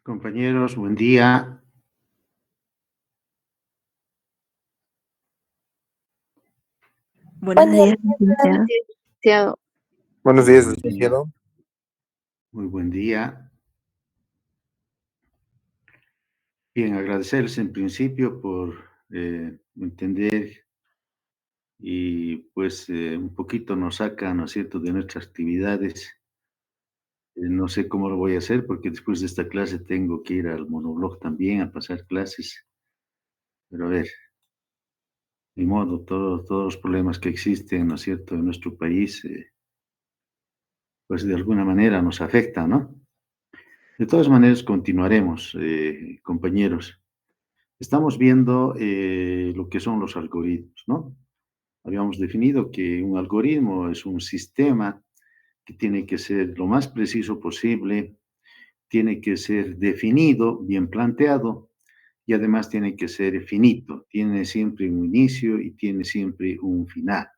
Compañeros, buen día. Buenos Buen día, días, licenciado. licenciado. Buenos Muy días, buen día. licenciado. Muy buen día. Bien, agradecerles en principio por entender y pues un poquito nos saca, ¿no es cierto?, de nuestras actividades. No sé cómo lo voy a hacer porque después de esta clase tengo que ir al monoblog también a pasar clases. Pero a ver, ni modo, todos los problemas que existen, ¿no es cierto?, en nuestro país, pues de alguna manera nos afectan, ¿no? De todas maneras, continuaremos, compañeros. Estamos viendo lo que son los algoritmos, ¿no? Habíamos definido que un algoritmo es un sistema que tiene que ser lo más preciso posible, tiene que ser definido, bien planteado, y además tiene que ser finito, tiene siempre un inicio y tiene siempre un final,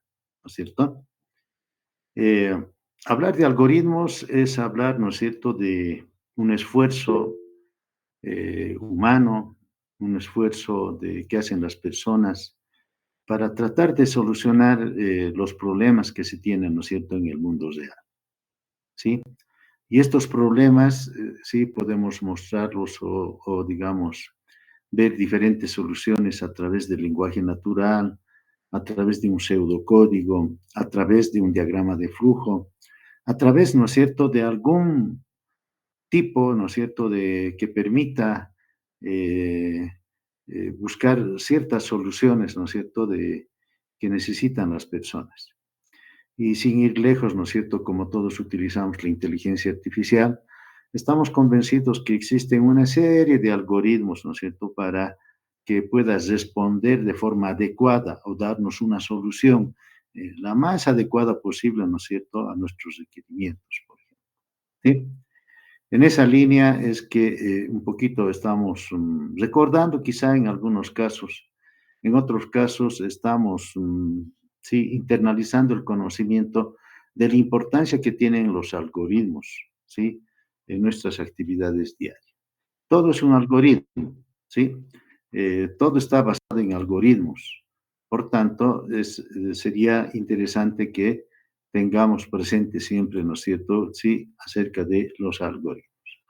¿no es cierto? Eh, Hablar de algoritmos es hablar, ¿no es cierto?, de un esfuerzo humano, un esfuerzo que hacen las personas para tratar de solucionar los problemas que se tienen, ¿no es cierto?, en el mundo real, ¿sí? Y estos problemas, sí, podemos mostrarlos digamos, ver diferentes soluciones a través del lenguaje natural, a través de un pseudocódigo, a través de un diagrama de flujo, a través, ¿no es cierto?, de algún tipo, ¿no es cierto?, que permita eh, buscar ciertas soluciones, ¿no es cierto?, que necesitan las personas. Y sin ir lejos, ¿no es cierto?, como todos utilizamos la inteligencia artificial, estamos convencidos que existen una serie de algoritmos, ¿no es cierto?, para que puedas responder de forma adecuada o darnos una solución la más adecuada posible, ¿no es cierto?, a nuestros requerimientos, por ejemplo. ¿Sí? En esa línea es que un poquito estamos recordando quizá en algunos casos, en otros casos estamos sí, internalizando el conocimiento de la importancia que tienen los algoritmos, ¿sí?, en nuestras actividades diarias. Todo es un algoritmo, ¿sí? Todo está basado en algoritmos. Por tanto, sería interesante que tengamos presente siempre, ¿no es cierto?, sí, acerca de los algoritmos.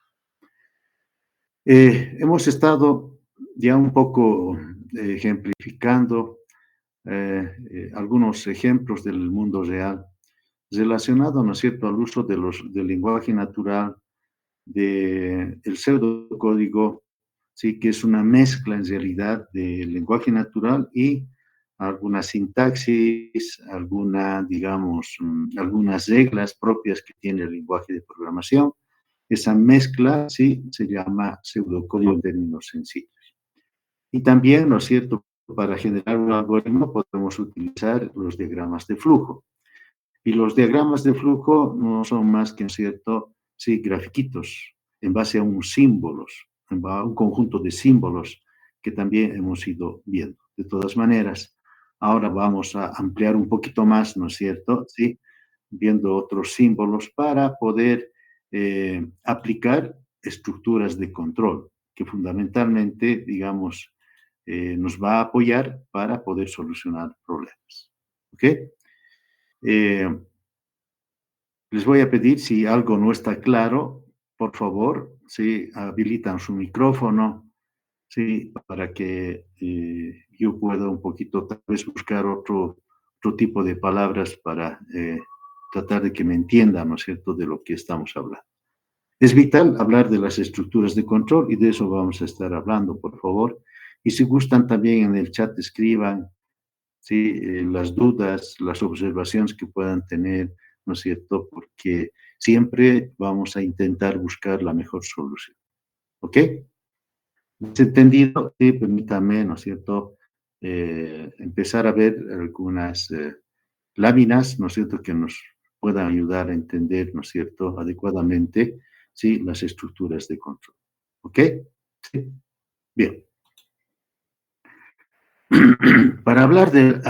Hemos estado ya un poco ejemplificando algunos ejemplos del mundo real relacionado, ¿no es cierto?, al uso del lenguaje natural, del pseudocódigo, sí, que es una mezcla en realidad del lenguaje natural y alguna sintaxis, digamos, algunas reglas propias que tiene el lenguaje de programación. Esa mezcla, sí, se llama pseudocódigo en términos sencillos. Y también, ¿no es cierto?, para generar un algoritmo podemos utilizar los diagramas de flujo. Y los diagramas de flujo no son más que, ¿no es cierto?, sí, grafiquitos en base a unos símbolos, a un conjunto de símbolos que también hemos ido viendo. De todas maneras, ahora vamos a ampliar un poquito más, ¿no es cierto?, sí, viendo otros símbolos para poder aplicar estructuras de control que fundamentalmente, digamos, nos va a apoyar para poder solucionar problemas. ¿Ok? Les voy a pedir, si algo no está claro, por favor, si habilitan su micrófono, sí, para que yo pueda un poquito tal vez buscar otro tipo de palabras para tratar de que me entiendan, ¿no es cierto?, de lo que estamos hablando. Es vital hablar de las estructuras de control y de eso vamos a estar hablando, por favor. Y si gustan también en el chat escriban, ¿sí?, las dudas, las observaciones que puedan tener, ¿no es cierto?, porque siempre vamos a intentar buscar la mejor solución. ¿Ok? ¿Es entendido? Sí, permítame, ¿no es cierto?, empezar a ver algunas láminas, ¿no es cierto?, que nos puedan ayudar a entender, ¿no es cierto?, adecuadamente, ¿sí?, las estructuras de control. ¿Ok? ¿Sí? Bien. Para hablar de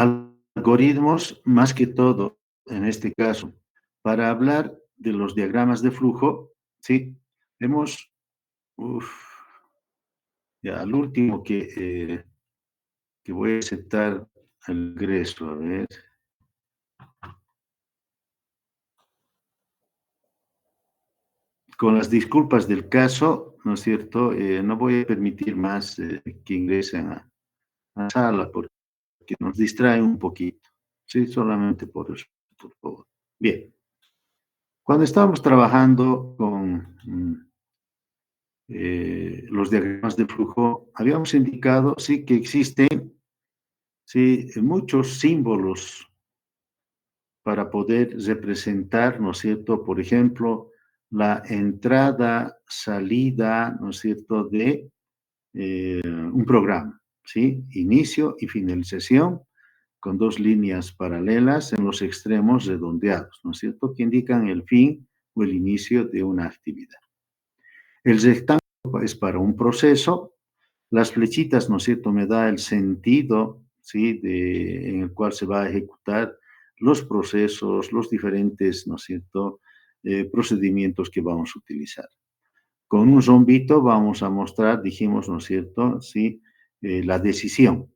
algoritmos, más que todo, en este caso, para hablar de los diagramas de flujo, ¿sí?, hemos Uf, ya, al último que voy a aceptar el ingreso, a ver. Con las disculpas del caso, ¿no es cierto? No voy a permitir más que ingresen a la sala porque nos distrae un poquito. Sí, solamente por eso, por favor. Bien, cuando estábamos trabajando con los diagramas de flujo, habíamos indicado, sí, que existen, sí, muchos símbolos para poder representar, ¿no es cierto? Por ejemplo, la entrada, salida, ¿no es cierto?, de un programa, ¿sí? Inicio y finalización con dos líneas paralelas en los extremos redondeados, ¿no es cierto?, que indican el fin o el inicio de una actividad. El rectángulo es para un proceso, las flechitas, ¿no es cierto?, me da el sentido, ¿sí?, en el cual se va a ejecutar los procesos, los diferentes, ¿no es cierto?, procedimientos que vamos a utilizar. Con un rombito vamos a mostrar, dijimos, ¿no es cierto?, sí, la decisión.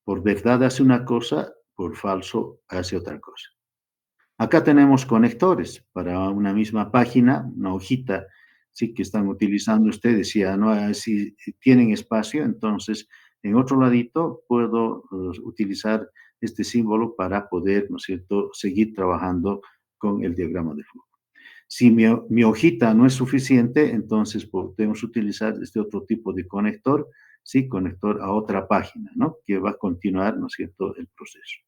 Por verdad hace una cosa, por falso hace otra cosa. Acá tenemos conectores para una misma página, una hojita, sí, que están utilizando ustedes. Si tienen espacio, entonces en otro ladito puedo utilizar este símbolo para poder, ¿no es cierto?, seguir trabajando con el diagrama de flujo. Si mi hojita no es suficiente, entonces podemos utilizar este otro tipo de conector, sí, conector a otra página, ¿no?, que va a continuar, ¿no es cierto?, el proceso.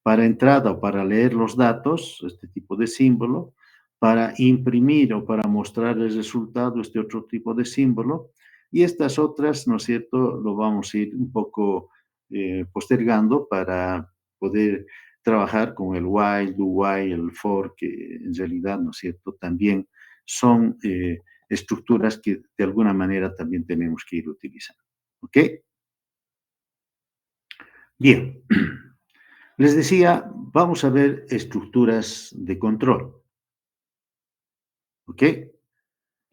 Para entrada o para leer los datos, este tipo de símbolo; para imprimir o para mostrar el resultado, este otro tipo de símbolo; y estas otras, ¿no es cierto?, lo vamos a ir un poco postergando para poder trabajar con el while, do while, el for, que en realidad, ¿no es cierto?, también son estructuras que de alguna manera también tenemos que ir utilizando. ¿Ok? Bien. Les decía, vamos a ver estructuras de control, ¿ok?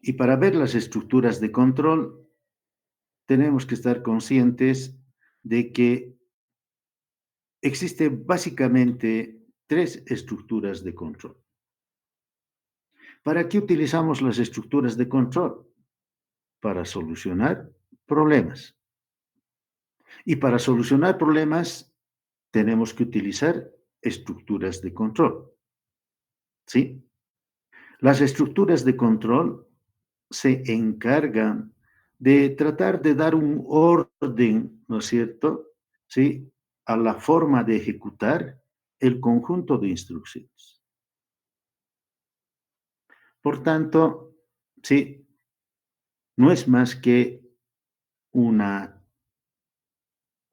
Y para ver las estructuras de control, tenemos que estar conscientes de que existen básicamente tres estructuras de control. ¿Para qué utilizamos las estructuras de control? Para solucionar problemas. Y para solucionar problemas tenemos que utilizar estructuras de control, ¿sí? Las estructuras de control se encargan de tratar de dar un orden, ¿no es cierto?, ¿sí?, a la forma de ejecutar el conjunto de instrucciones. Por tanto, sí, no es más que una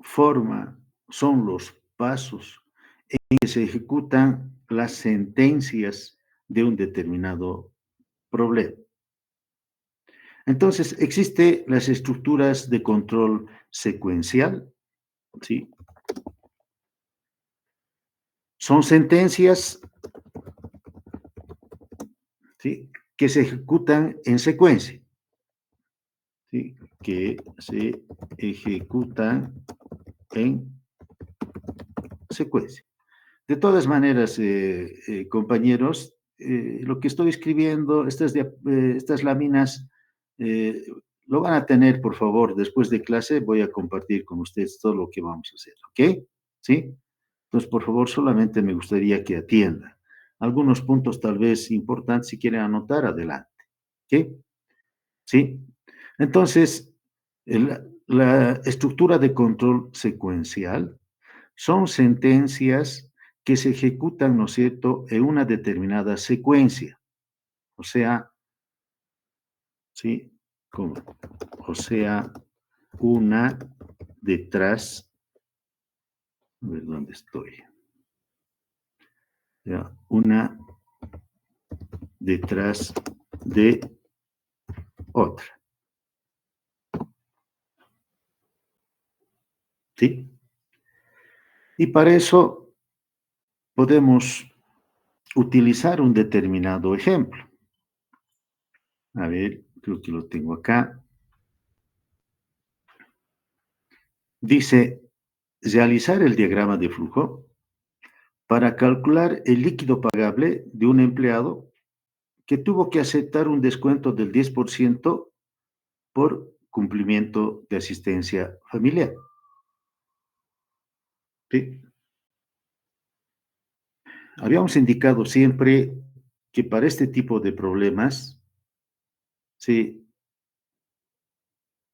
forma, son los pasos en que se ejecutan las sentencias de un determinado problema. Entonces, existen las estructuras de control secuencial, ¿sí? Son sentencias, ¿sí?, que se ejecutan en secuencia, ¿sí?, que se ejecutan en secuencia. De todas maneras, compañeros, lo que estoy escribiendo, estas láminas, eh, lo van a tener, por favor, después de clase voy a compartir con ustedes todo lo que vamos a hacer, ¿ok? ¿Sí? Entonces, por favor, solamente me gustaría que atiendan algunos puntos tal vez importantes. Si quieren anotar, adelante, ¿ok? ¿Sí? Entonces, la estructura de control secuencial son sentencias que se ejecutan, ¿no es cierto?, en una determinada secuencia. O sea, ¿sí? ¿Cómo? O sea, una detrás, a ver dónde estoy. Ya, una detrás de otra, ¿sí? Y para eso podemos utilizar un determinado ejemplo. A ver, creo que lo tengo acá. Dice, realizar el diagrama de flujo para calcular el líquido pagable de un empleado que tuvo que aceptar un descuento del 10% por cumplimiento de asistencia familiar. ¿Sí? Habíamos indicado siempre que para este tipo de problemas, sí,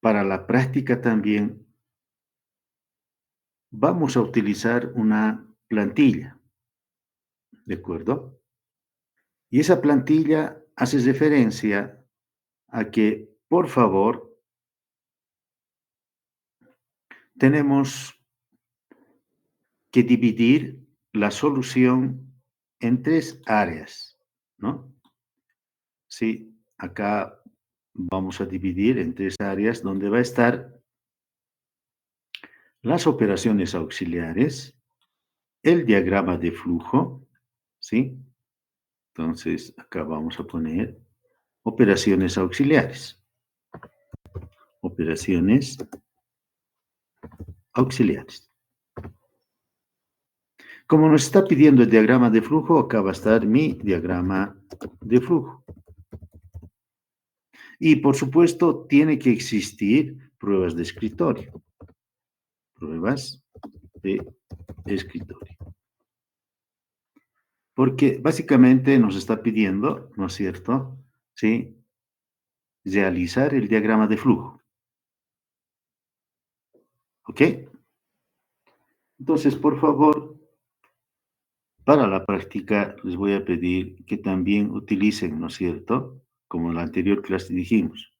para la práctica también vamos a utilizar una plantilla, ¿de acuerdo? Y esa plantilla hace referencia a que, por favor, tenemos que dividir la solución en tres áreas, ¿no? Sí, acá vamos a dividir en tres áreas donde va a estar las operaciones auxiliares, el diagrama de flujo, ¿sí? Entonces, acá vamos a poner operaciones auxiliares. Operaciones auxiliares. Como nos está pidiendo el diagrama de flujo, acá va a estar mi diagrama de flujo. Y por supuesto, tiene que existir pruebas de escritorio. Pruebas de escritorio. Porque básicamente nos está pidiendo, ¿no es cierto? Sí, realizar el diagrama de flujo. ¿Ok? Entonces, por favor, para la práctica les voy a pedir que también utilicen, ¿no es cierto? Como en la anterior clase dijimos,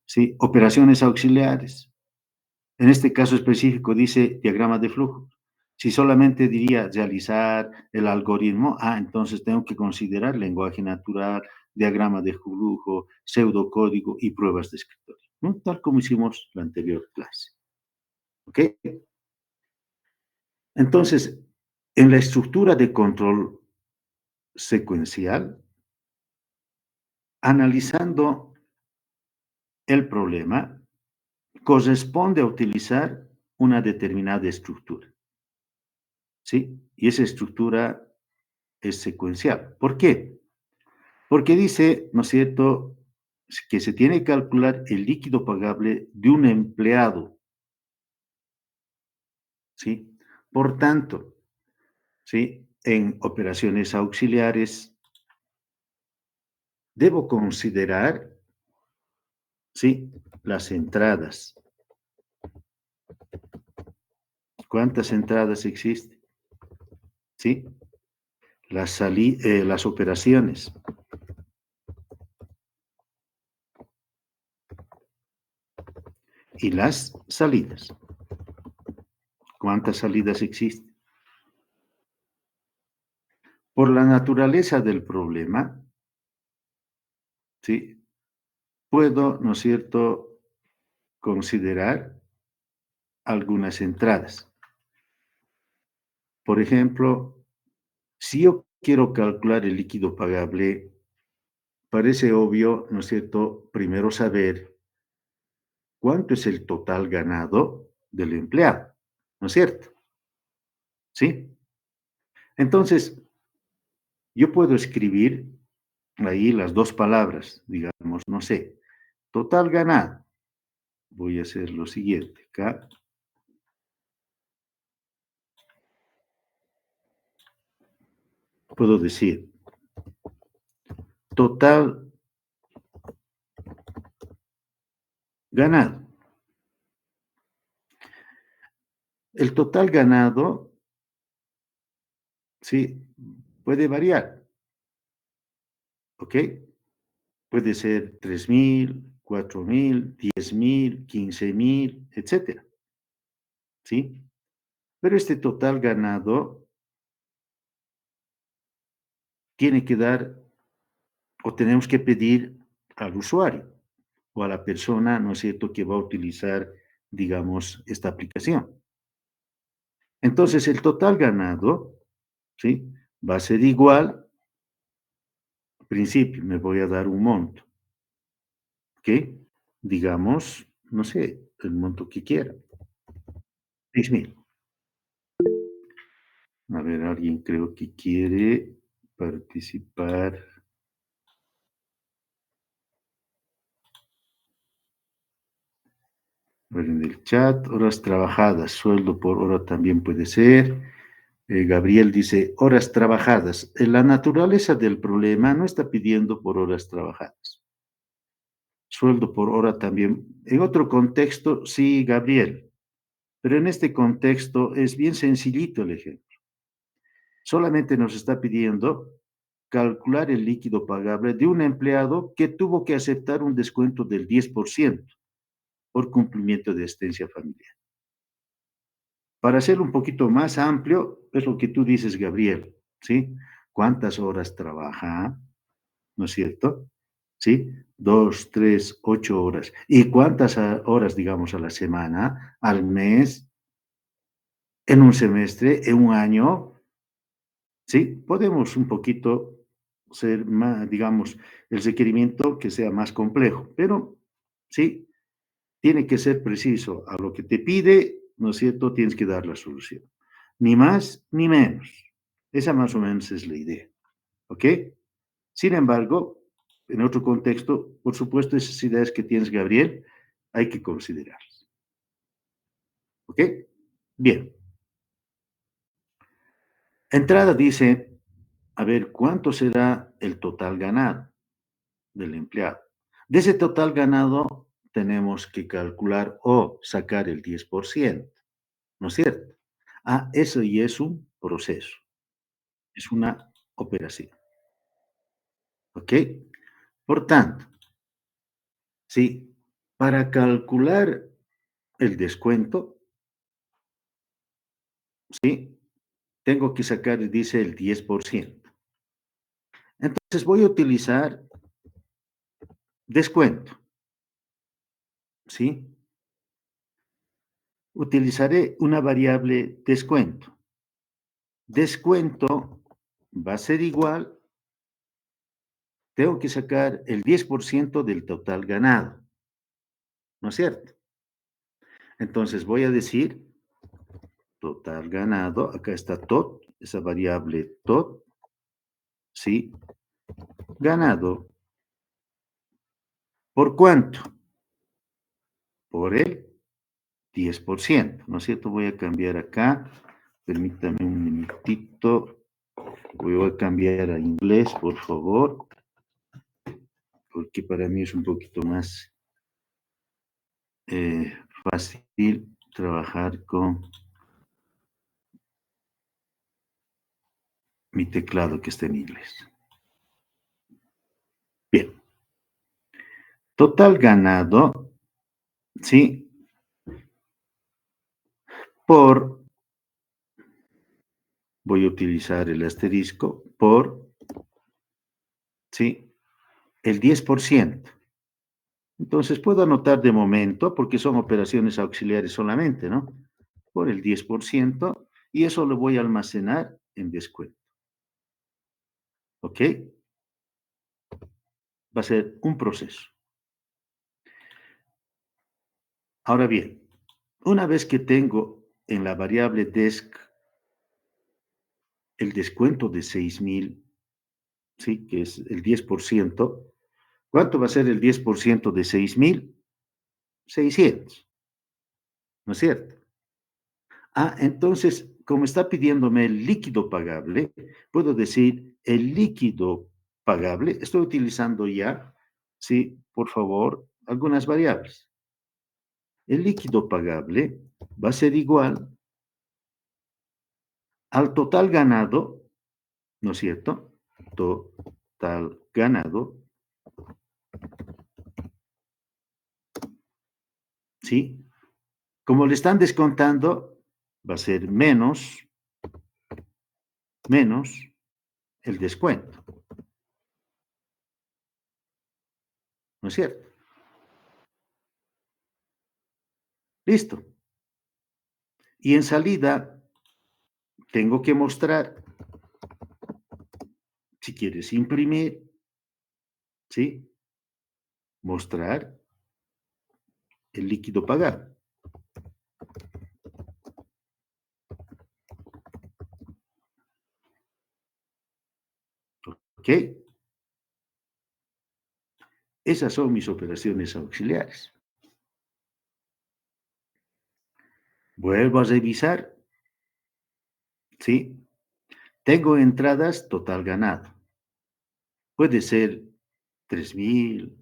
¿sí? Operaciones auxiliares. En este caso específico dice diagrama de flujo. Si solamente diría realizar el algoritmo, entonces tengo que considerar lenguaje natural, diagrama de flujo, pseudocódigo y pruebas de escritorio, ¿no? Tal como hicimos la anterior clase. ¿Ok? Entonces, en la estructura de control secuencial, analizando el problema, corresponde a utilizar una determinada estructura, ¿sí? Y esa estructura es secuencial. ¿Por qué? Porque dice, ¿no es cierto?, que se tiene que calcular el líquido pagable de un empleado, ¿sí? Por tanto, ¿sí? En operaciones auxiliares, debo considerar, ¿sí? Las entradas. ¿Cuántas entradas existen? ¿Sí? Las operaciones. Y las salidas. ¿Cuántas salidas existen? Por la naturaleza del problema, ¿sí? Puedo, ¿no es cierto?, considerar algunas entradas. Por ejemplo, si yo quiero calcular el líquido pagable, parece obvio, ¿no es cierto?, primero saber cuánto es el total ganado del empleado, ¿no es cierto? ¿Sí? Entonces, yo puedo escribir ahí las dos palabras, digamos, no sé, total ganado. Voy a hacer lo siguiente, acá. Puedo decir, total ganado. El total ganado, sí, puede variar, ¿ok? Puede ser 3.000, 4.000, 10.000, 15.000, etcétera, ¿sí? Pero este total ganado tiene que dar, o tenemos que pedir al usuario o a la persona, ¿no es cierto?, que va a utilizar, digamos, esta aplicación. Entonces, el total ganado, ¿sí?, va a ser igual, al principio me voy a dar un monto, ¿ok? Digamos, no sé, el monto que quiera. 6.000. A ver, alguien creo que quiere participar. A ver, en el chat, horas trabajadas, sueldo por hora también puede ser. Gabriel dice, horas trabajadas. La naturaleza del problema no está pidiendo por horas trabajadas. Sueldo por hora también. En otro contexto, sí, Gabriel, pero en este contexto es bien sencillito el ejemplo. Solamente nos está pidiendo calcular el líquido pagable de un empleado que tuvo que aceptar un descuento del 10% por cumplimiento de asistencia familiar. Para hacerlo un poquito más amplio, es lo que tú dices, Gabriel, ¿sí? ¿Cuántas horas trabaja? ¿No es cierto? ¿Sí? 2, 3, 8 horas. ¿Y cuántas horas, digamos, a la semana, al mes, en un semestre, en un año? ¿Sí? Podemos un poquito ser más, digamos, el requerimiento que sea más complejo, pero sí, tiene que ser preciso a lo que te pide, ¿no es cierto? Tienes que dar la solución. Ni más ni menos. Esa más o menos es la idea, ¿ok? Sin embargo, en otro contexto, por supuesto, esas ideas que tienes, Gabriel, hay que considerarlas, ¿ok? Bien. Entrada dice, a ver, ¿cuánto será el total ganado del empleado? De ese total ganado tenemos que calcular o sacar el 10%, ¿no es cierto? Ah, eso y es un proceso, es una operación, ¿ok? Por tanto, sí, para calcular el descuento, sí, tengo que sacar, dice, el 10%. Entonces voy a utilizar descuento, ¿sí? Utilizaré una variable descuento. Descuento va a ser igual, tengo que sacar el 10% del total ganado, ¿no es cierto? Entonces voy a decir total ganado, acá está tot, esa variable tot, ¿sí? Ganado, ¿por cuánto? Por el 10%, ¿no es cierto? Voy a cambiar acá, permítame un minutito, voy a cambiar a inglés, por favor, porque para mí es un poquito más eh, fácil trabajar con mi teclado que está en inglés. Bien, total ganado, ¿sí? Por, voy a utilizar el asterisco, por, ¿sí? El 10%. Entonces puedo anotar de momento, porque son operaciones auxiliares solamente, ¿no? Por el 10%, y eso lo voy a almacenar en descuento, ¿ok? Va a ser un proceso. Ahora bien, una vez que tengo en la variable desc el descuento de 6.000, ¿sí? Que es el 10%, ¿cuánto va a ser el 10% de 6.000? 600, ¿no es cierto? Ah, entonces, como está pidiéndome el líquido pagable, puedo decir el líquido pagable. Estoy utilizando ya, sí, por favor, algunas variables. El líquido pagable va a ser igual al total ganado, ¿no es cierto? Total ganado, ¿sí? Como le están descontando, va a ser menos el descuento, ¿no es cierto? Listo. Y en salida tengo que mostrar, si quieres imprimir, ¿sí? Mostrar el líquido pagado. ¿Ok? Esas son mis operaciones auxiliares. Vuelvo a revisar, ¿sí? Tengo entradas total ganado. Puede ser 3.000,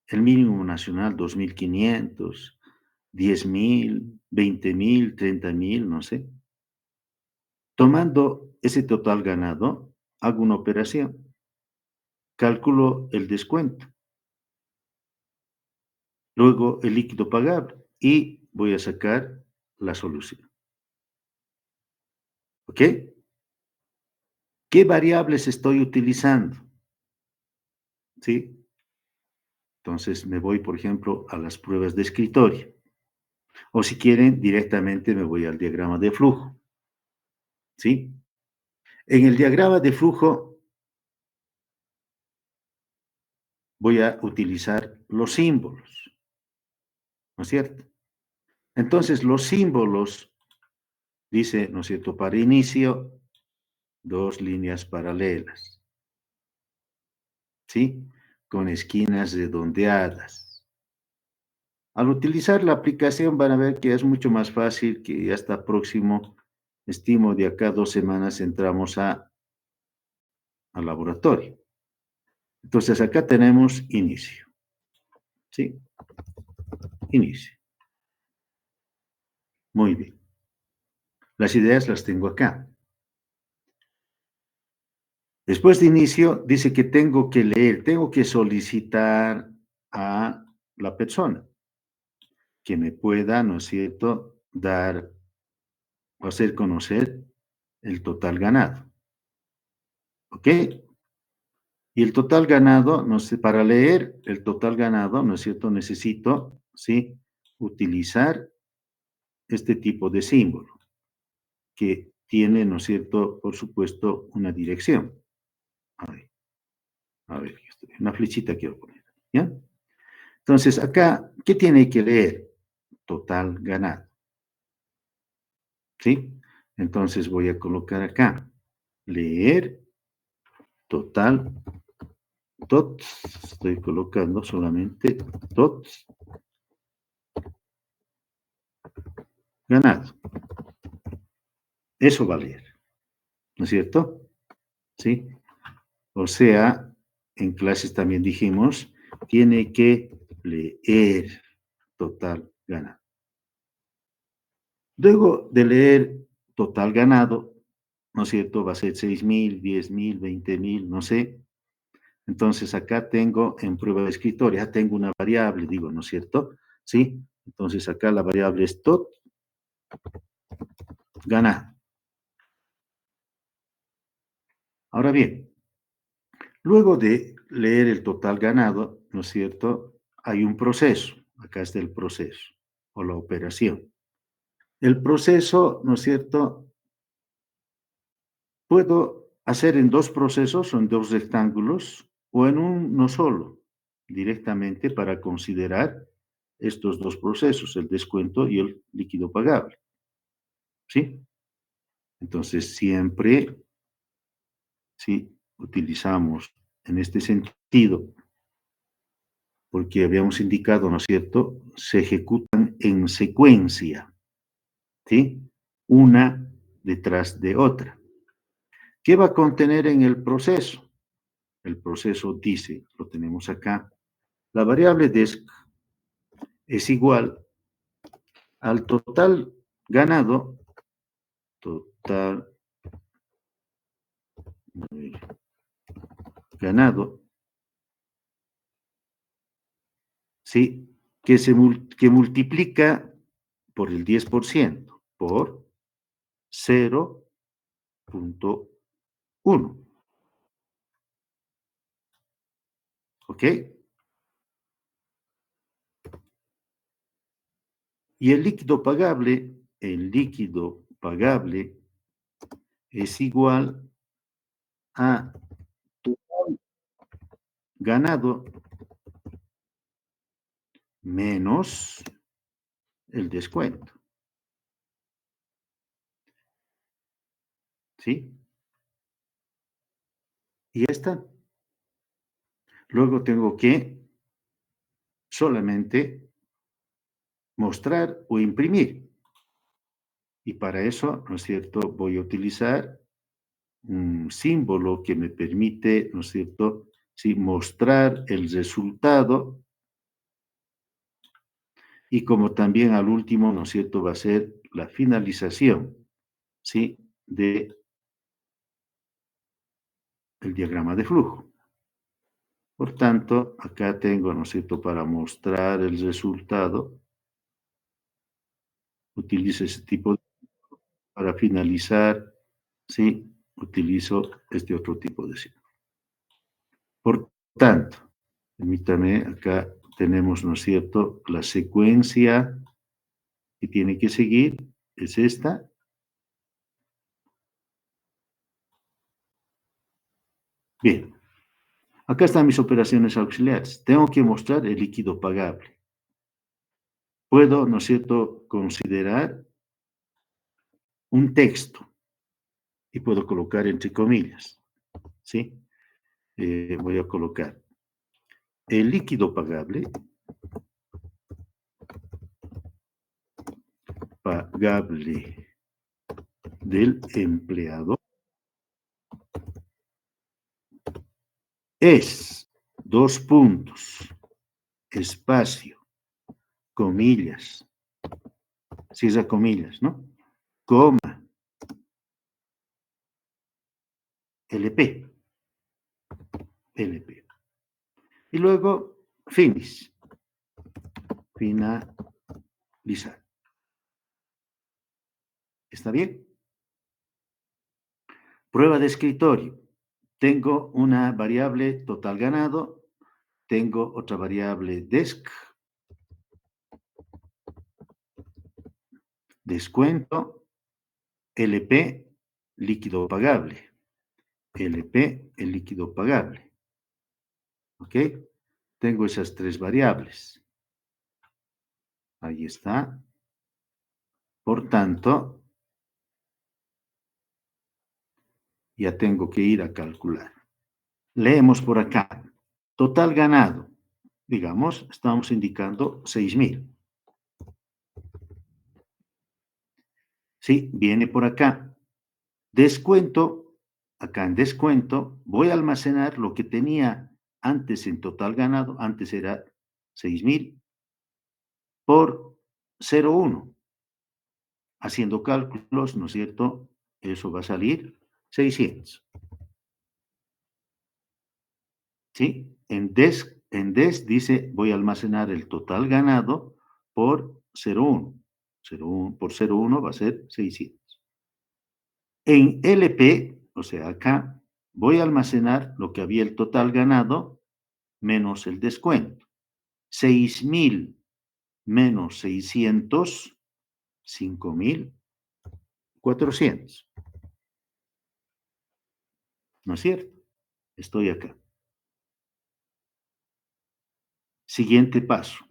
el mínimo nacional 2.500, 10.000, 20.000, 30.000, no sé. Tomando ese total ganado, hago una operación, calculo el descuento, luego el líquido pagable y voy a sacar la solución. ¿Ok? ¿Qué variables estoy utilizando? ¿Sí? Entonces me voy, por ejemplo, a las pruebas de escritorio. O si quieren, directamente me voy al diagrama de flujo. ¿Sí? En el diagrama de flujo voy a utilizar los símbolos, ¿no es cierto? Entonces, los símbolos, dice, ¿no es cierto? Para inicio, dos líneas paralelas, ¿sí? Con esquinas redondeadas. Al utilizar la aplicación van a ver que es mucho más fácil, que ya está próximo, estimo de acá 2 semanas entramos al laboratorio. Entonces acá tenemos inicio, ¿sí? Inicio. Muy bien. Las ideas las tengo acá. Después de inicio, dice que tengo que leer, tengo que solicitar a la persona que me pueda, ¿no es cierto?, dar o hacer conocer el total ganado. ¿Ok? Y el total ganado, no sé, para leer el total ganado, ¿no es cierto?, necesito, ¿sí?, utilizar este tipo de símbolo que tiene, ¿no es cierto?, por supuesto, una dirección. A ver, una flechita quiero poner, ¿ya? Entonces, acá, ¿qué tiene que leer? Total ganado, ¿sí? Entonces voy a colocar acá, leer total, TOTS, estoy colocando solamente TOTS ganado. Eso va a leer, ¿no es cierto? ¿Sí? O sea, en clases también dijimos, tiene que leer total ganado. Luego de leer total ganado, ¿no es cierto? Va a ser 6.000, 10.000, 20.000, no sé. Entonces acá tengo en prueba de escritorio, ya tengo una variable, digo, ¿no es cierto? ¿Sí? Entonces acá la variable es tot ganado. Ahora bien, luego de leer el total ganado, ¿no es cierto? Hay un proceso, acá está el proceso o la operación. El proceso, ¿no es cierto? Puedo hacer en dos procesos o en dos rectángulos o en uno solo, directamente para considerar estos dos procesos, el descuento y el líquido pagable. ¿Sí? Entonces, siempre, si utilizamos en este sentido, porque habíamos indicado, ¿no es cierto?, se ejecutan en secuencia, ¿sí? Una detrás de otra. ¿Qué va a contener en el proceso? El proceso dice, lo tenemos acá, la variable desc es igual al total ganado, total ganado, ¿sí? Que multiplica por el 10%, por 0.1. ¿Ok? Y el líquido pagable es igual a ganado menos el descuento. ¿Sí? Y ya está. Luego tengo que solamente mostrar o imprimir. Y para eso, ¿no es cierto?, voy a utilizar un símbolo que me permite, ¿no es cierto?, sí, mostrar el resultado y como también al último, ¿no es cierto?, va a ser la finalización, ¿sí?, de el diagrama de flujo. Por tanto, acá tengo, ¿no es cierto?, para mostrar el resultado, utilizo ese tipo de, para finalizar, ¿sí?, utilizo este otro tipo de símbolo. Por tanto, permítame, acá tenemos, ¿no es cierto?, la secuencia que tiene que seguir es esta. Bien, acá están mis operaciones auxiliares. Tengo que mostrar el líquido pagable. Puedo, ¿no es cierto?, considerar un texto y puedo colocar entre comillas, ¿sí? Voy a colocar el líquido pagable del empleado es, dos puntos, espacio, comillas, cierra comillas, ¿no? Coma, LP, LP. Y luego, finish, finalizar. ¿Está bien? Prueba de escritorio. Tengo una variable total ganado, tengo otra variable desk, descuento, LP, líquido pagable. LP, el líquido pagable. ¿Ok? Tengo esas tres variables. Ahí está. Por tanto, ya tengo que ir a calcular. Leemos por acá. Total ganado. Digamos, estamos indicando 6.000. Sí, viene por acá. Descuento, acá en descuento, voy a almacenar lo que tenía antes en total ganado, antes era 6.000 por 0,1. Haciendo cálculos, ¿no es cierto? Eso va a salir 600. ¿Sí? En des dice, voy a almacenar el total ganado por 0,1. 0,1 por 0,1 va a ser 600. En LP, o sea, acá, voy a almacenar lo que había el total ganado menos el descuento. 6.000 menos 600, 5.400. ¿No es cierto? Estoy acá. Siguiente paso.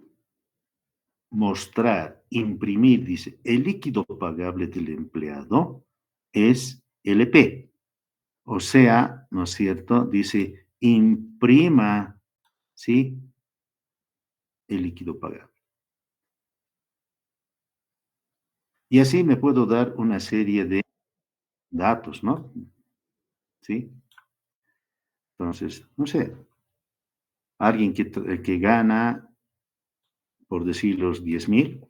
Mostrar, imprimir, dice, el líquido pagable del empleado es LP. O sea, ¿no es cierto? Dice, imprima, ¿sí?, el líquido pagable. Y así me puedo dar una serie de datos, ¿no? ¿Sí? Entonces, no sé, alguien que gana, por decir los 10.000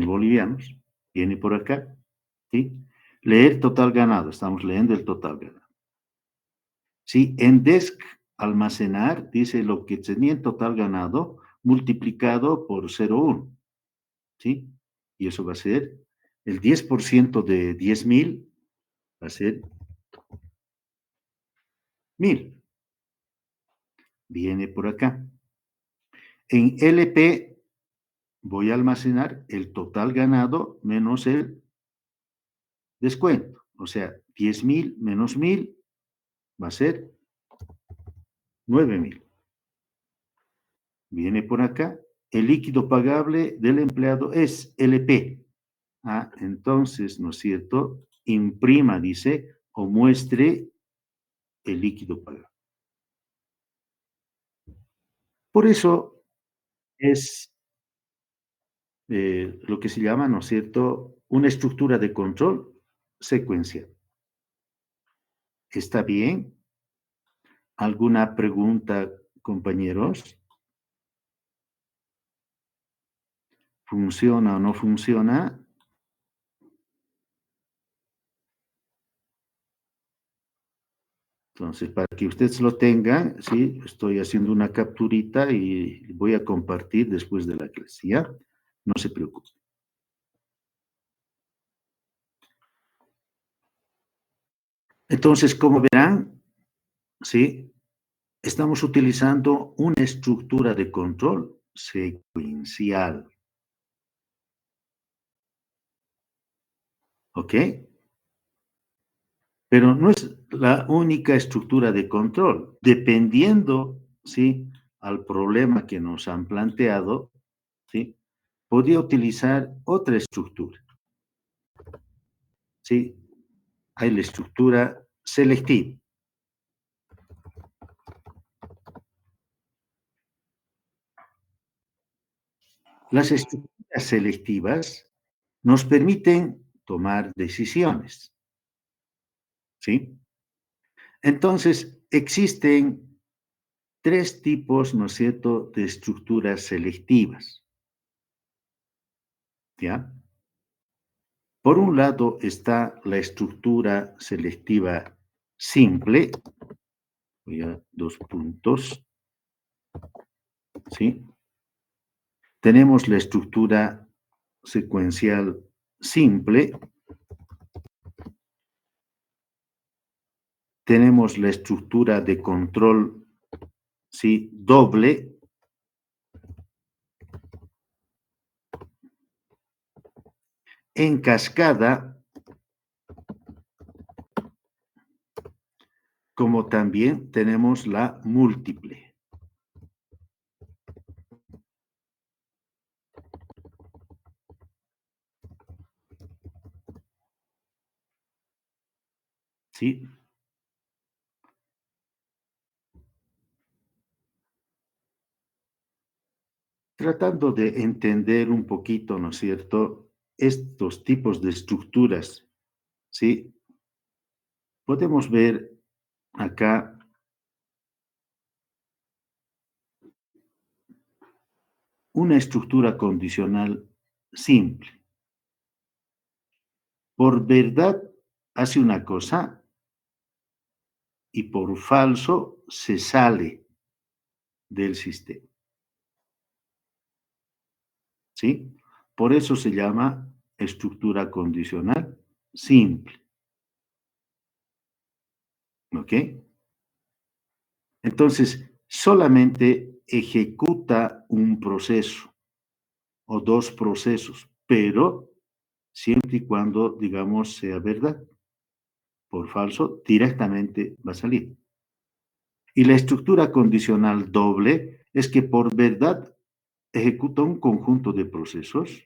bolivianos, viene por acá, ¿sí? Leer total ganado, estamos leyendo el total ganado. Sí, en desk almacenar, dice lo que tenía en total ganado multiplicado por 0,1, ¿sí? Y eso va a ser el 10% de 10.000, va a ser 1.000. Viene por acá. En LP voy a almacenar el total ganado menos el descuento. O sea, 10.000 menos 1.000 va a ser 9.000. Viene por acá. El líquido pagable del empleado es LP. Ah, entonces, ¿no es cierto? Imprima, dice, o muestre el líquido pagado. Por eso es lo que se llama, ¿no es cierto?, una estructura de control secuencial. ¿Está bien? ¿Alguna pregunta, compañeros? ¿Funciona o no funciona? Entonces, para que ustedes lo tengan, sí, estoy haciendo una capturita y voy a compartir después de la clase, ¿ya? No se preocupen. Entonces, como verán, sí, estamos utilizando una estructura de control secuencial, ¿ok? Pero no es la única estructura de control. Dependiendo, ¿sí?, al problema que nos han planteado, ¿sí?, podría utilizar otra estructura, ¿sí? Hay la estructura selectiva. Las estructuras selectivas nos permiten tomar decisiones, ¿sí? Entonces, existen tres tipos, ¿no es cierto?, de estructuras selectivas, ¿ya? Por un lado está la estructura selectiva simple, voy a dos puntos, ¿sí? Tenemos la estructura secuencial simple, tenemos la estructura de control, ¿sí?, doble, en cascada, como también tenemos la múltiple. ¿Sí? Tratando de entender un poquito, ¿no es cierto?, estos tipos de estructuras, ¿sí? Podemos ver acá una estructura condicional simple. Por verdad hace una cosa y por falso se sale del sistema, ¿sí? Por eso se llama estructura condicional simple, ¿ok? Entonces, solamente ejecuta un proceso o dos procesos, pero siempre y cuando, digamos, sea verdad. Por falso, directamente va a salir. Y la estructura condicional doble es que por verdad ejecuta un conjunto de procesos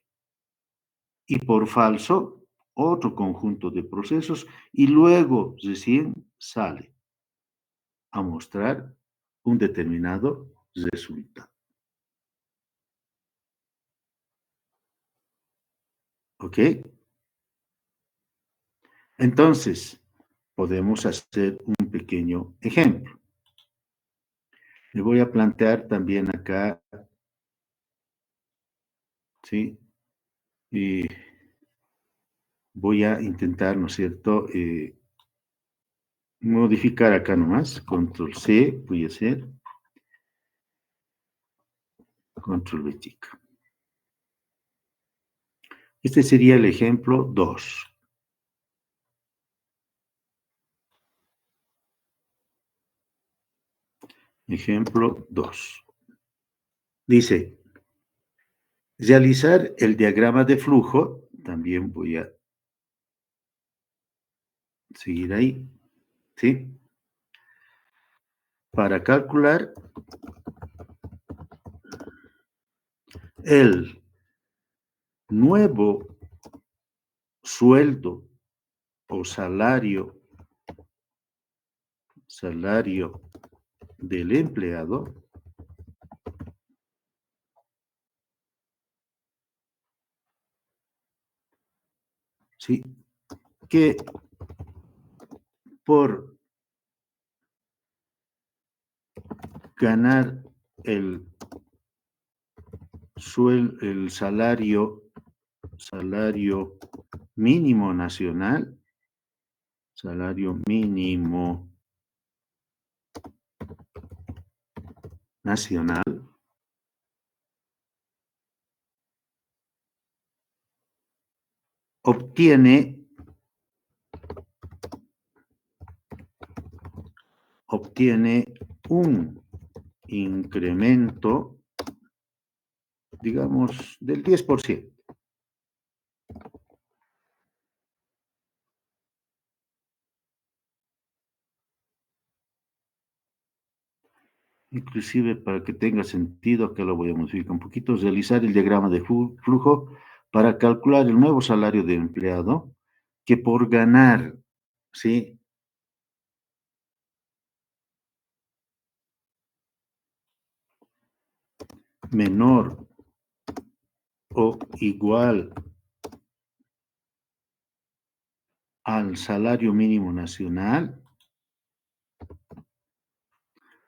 y por falso otro conjunto de procesos y luego recién sale a mostrar un determinado resultado. ¿Ok? Entonces, podemos hacer un pequeño ejemplo. Le voy a plantear también acá, ¿sí? Y voy a intentar, ¿no es cierto?, modificar acá nomás, control C, voy a hacer, control V chica. Este sería el ejemplo 2. Ejemplo 2. Dice, realizar el diagrama de flujo, también voy a seguir ahí, ¿sí? Para calcular el nuevo sueldo o salario, salario del empleado, ¿sí? Que por ganar el el salario mínimo nacional, salario mínimo nacional, obtiene, obtiene un incremento, digamos, del 10%. Inclusive, para que tenga sentido, acá lo voy a modificar un poquito, realizar el diagrama de flujo para calcular el nuevo salario de empleado que por ganar, ¿sí? Menor o igual al salario mínimo nacional,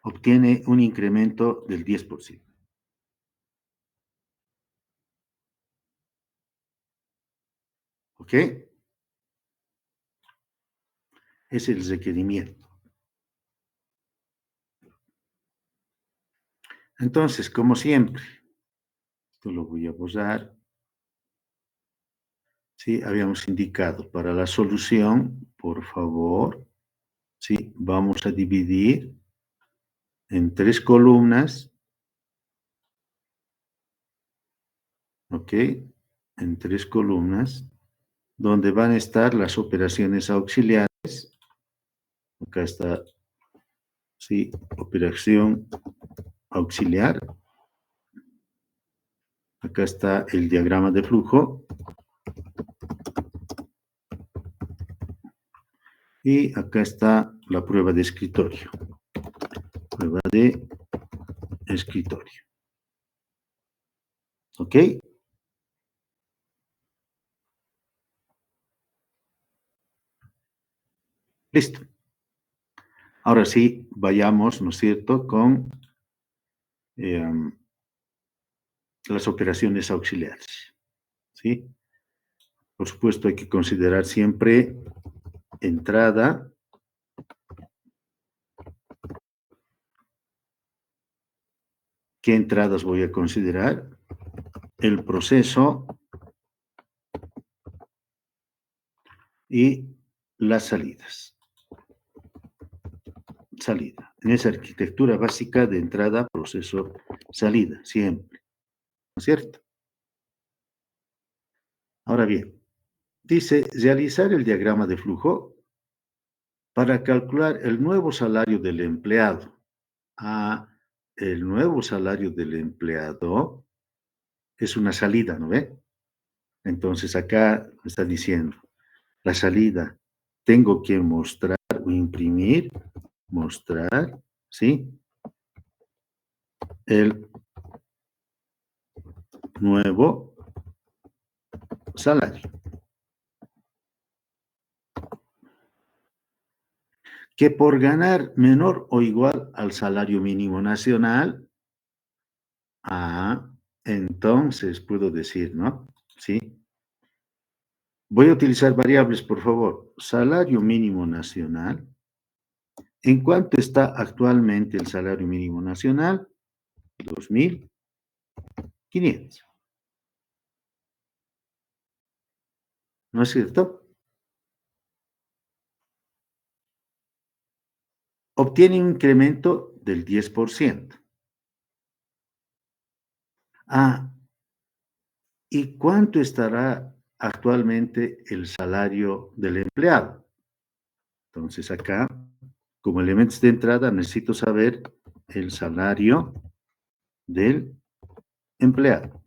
obtiene un incremento del 10%. ¿Ok? Es el requerimiento. Entonces, como siempre, esto lo voy a borrar. Sí, habíamos indicado para la solución, por favor, sí, vamos a dividir en 3 columnas, ¿ok? En 3 columnas, donde van a estar las operaciones auxiliares. Acá está, sí, operación auxiliar. Acá está el diagrama de flujo. Y acá está la prueba de escritorio. Prueba de escritorio. ¿Ok? Listo. Ahora sí, vayamos, ¿no es cierto?, con las operaciones auxiliares. ¿Sí? Por supuesto, hay que considerar siempre entrada, ¿qué entradas voy a considerar? El proceso y las salidas. Salida. En esa arquitectura básica de entrada, proceso, salida, siempre. ¿No es cierto? Ahora bien, dice realizar el diagrama de flujo para calcular el nuevo salario del empleado. Ah, el nuevo salario del empleado es una salida, ¿no ve? Entonces acá me está diciendo, la salida, tengo que mostrar o imprimir, mostrar, ¿sí? El nuevo salario. Que por ganar menor o igual al salario mínimo nacional, entonces puedo decir, ¿no? Sí. Voy a utilizar variables, por favor. Salario mínimo nacional. ¿En cuánto está actualmente el salario mínimo nacional? 2.500. ¿No es cierto? Obtiene un incremento del 10%. Ah, ¿y cuánto estará actualmente el salario del empleado? Entonces acá, como elementos de entrada, necesito saber el salario del empleado.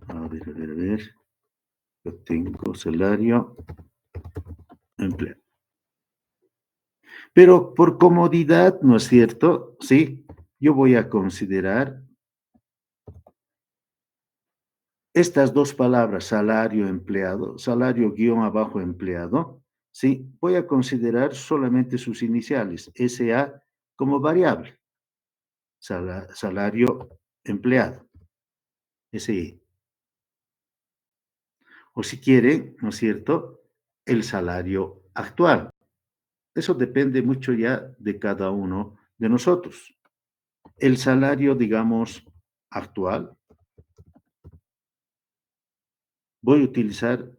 A ver. Yo tengo salario empleado. Pero por comodidad, ¿no es cierto? Sí, yo voy a considerar estas dos palabras, salario empleado, salario guión abajo empleado, sí, voy a considerar solamente sus iniciales, SA, como variable, salario empleado, SI. O si quiere, ¿no es cierto?, el salario actual. Eso depende mucho ya de cada uno de nosotros. El salario, digamos, actual, voy a utilizar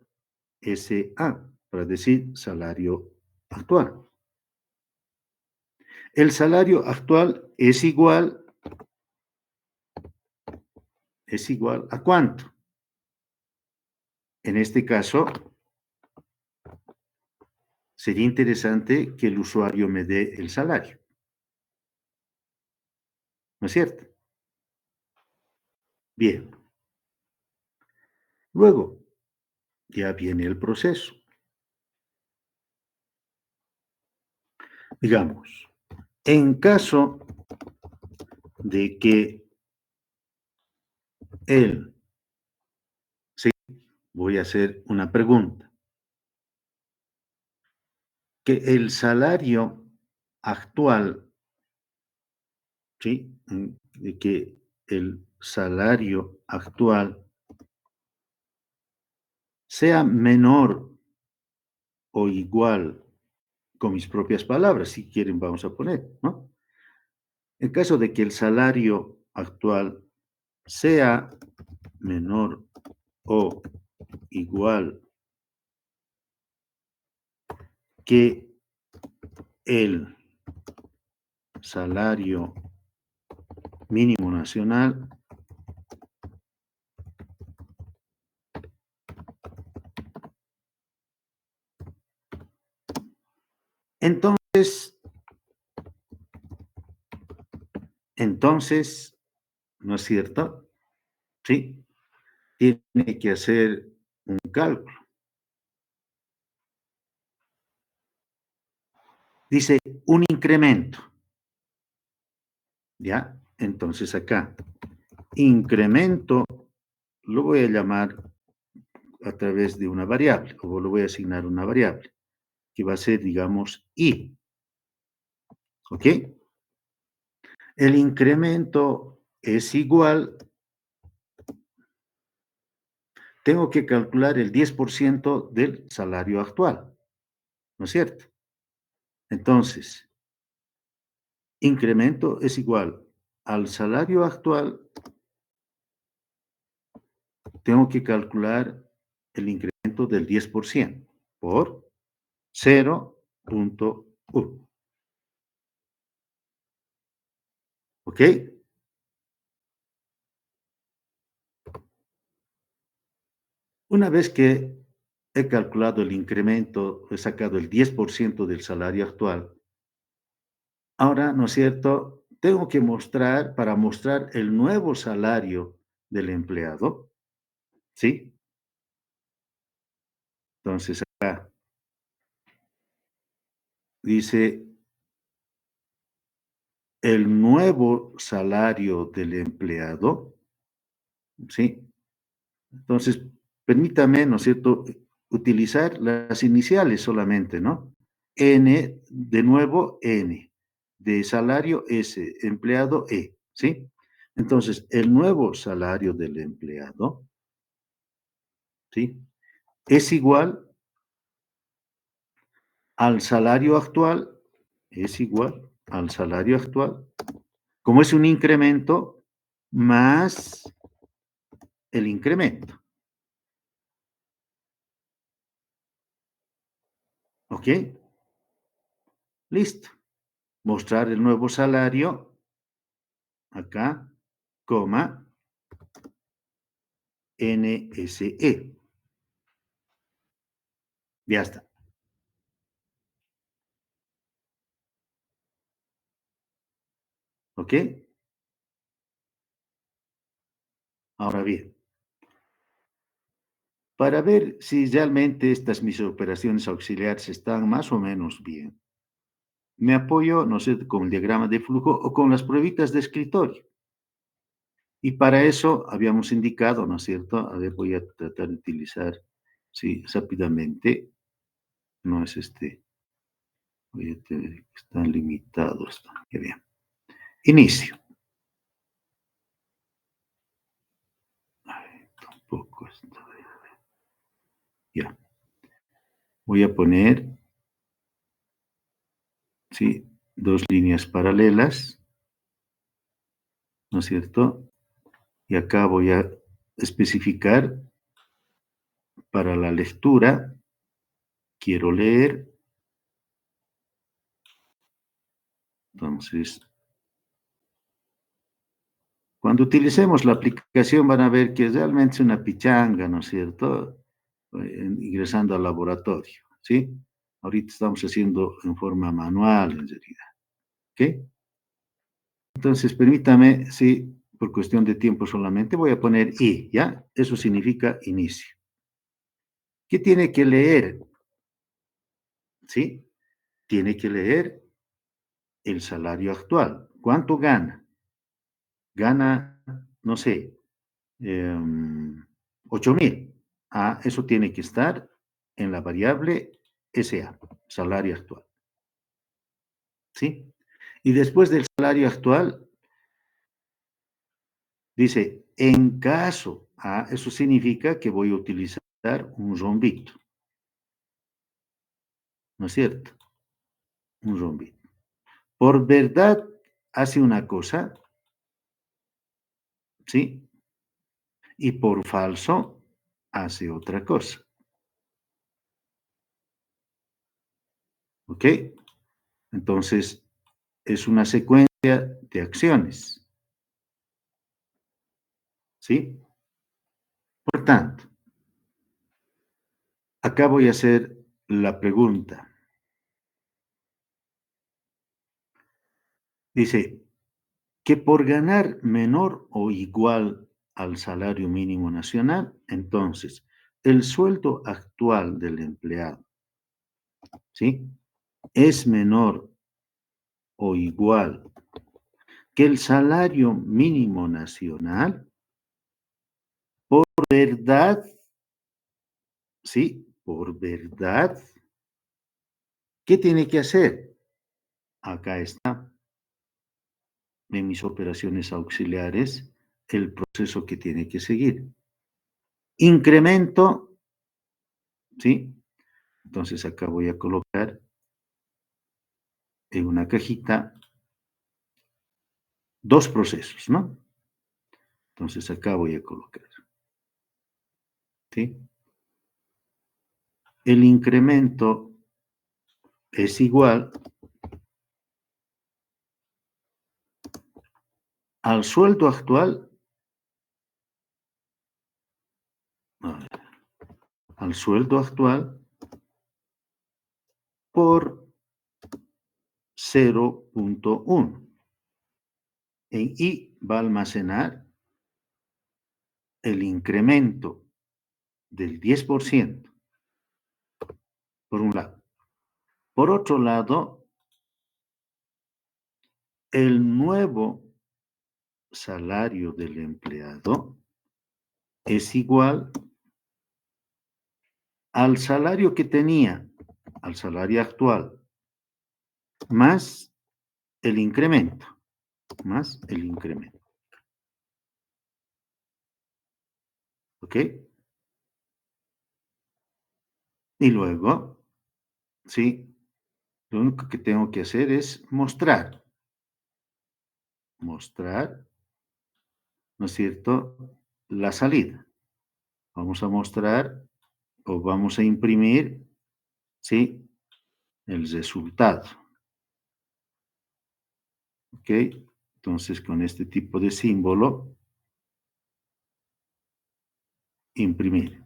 SA para decir salario actual. El salario actual es igual a ¿cuánto? En este caso, sería interesante que el usuario me dé el salario, ¿no es cierto? Bien, luego ya viene el proceso. Digamos, en caso de que él, sí, voy a hacer una pregunta, que el salario actual, sí, de que el salario actual sea menor o igual, con mis propias palabras, si quieren vamos a poner, ¿no? En caso de que el salario actual sea menor o igual que el salario mínimo nacional, entonces, entonces, ¿no es cierto? Sí, tiene que hacer un cálculo. Dice un incremento, ¿ya? Entonces acá, incremento, lo voy a llamar a través de una variable, o lo voy a asignar una variable, que va a ser, digamos, I, ¿ok? El incremento es igual, tengo que calcular el 10% del salario actual, ¿no es cierto? Entonces, incremento es igual al salario actual, tengo que calcular el incremento del 10% por 0.1, ¿ok? Una vez que he calculado el incremento, he sacado el 10% del salario actual, ahora, ¿no es cierto? Tengo que mostrar, para mostrar el nuevo salario del empleado, ¿sí? Entonces, acá dice el nuevo salario del empleado, ¿sí? Entonces, permítame, ¿no es cierto?, utilizar las iniciales solamente, ¿no? N, de nuevo N, de salario S, empleado E, ¿sí? Entonces, el nuevo salario del empleado, ¿sí?, es igual al salario actual, es igual al salario actual, como es un incremento, más el incremento, ¿ok? Listo. Mostrar el nuevo salario, acá, coma, NSE. Ya está, ¿ok? Ahora bien, para ver si realmente estas mis operaciones auxiliares están más o menos bien, me apoyo, ¿no sé, con el diagrama de flujo o con las pruebitas de escritorio. Y para eso habíamos indicado, ¿no es cierto? A ver, voy a tratar de utilizar, sí, rápidamente. No es voy a tener que estar limitados. Qué bien. Inicio. Ay, tampoco está. Ya. Voy a poner, sí, dos líneas paralelas, ¿no es cierto? Y acá voy a especificar para la lectura, quiero leer, entonces, cuando utilicemos la aplicación van a ver que realmente es una pichanga, ¿no es cierto? Ingresando al laboratorio, ¿sí? Ahorita estamos haciendo en forma manual, en realidad, ¿ok? Entonces, permítame, sí, por cuestión de tiempo solamente, voy a poner I, ¿ya? Eso significa inicio. ¿Qué tiene que leer? ¿Sí? Tiene que leer el salario actual. ¿Cuánto gana? Gana, no sé, 8.000. Ah, eso tiene que estar en la variable SA, salario actual. ¿Sí? Y después del salario actual, dice, en caso, eso significa que voy a utilizar un rombito, ¿no es cierto? Un rombito. Por verdad, hace una cosa, ¿sí? Y por falso, hace otra cosa, ¿ok? Entonces, es una secuencia de acciones, ¿sí? Por tanto, acá voy a hacer la pregunta. Dice, que por ganar menor o igual al salario mínimo nacional, entonces, el sueldo actual del empleado, ¿sí? Es menor o igual que el salario mínimo nacional, por verdad, ¿sí? Por verdad, ¿qué tiene que hacer? Acá está, en mis operaciones auxiliares, el proceso que tiene que seguir. Incremento, ¿sí? Entonces acá voy a colocar en una cajita dos procesos, ¿no? Entonces acá voy a colocar, ¿sí? El incremento es igual al sueldo actual, a ver, al sueldo actual por 0.1. En I va a almacenar el incremento del 10%, por un lado. Por otro lado, el nuevo salario del empleado es igual al salario que tenía, al salario actual, más el incremento, más el incremento. ¿Ok? Y luego, sí, lo único que tengo que hacer es mostrar, ¿no es cierto? La salida. Vamos a mostrar o vamos a imprimir, ¿sí? El resultado. ¿Ok? Entonces, con este tipo de símbolo, imprimir.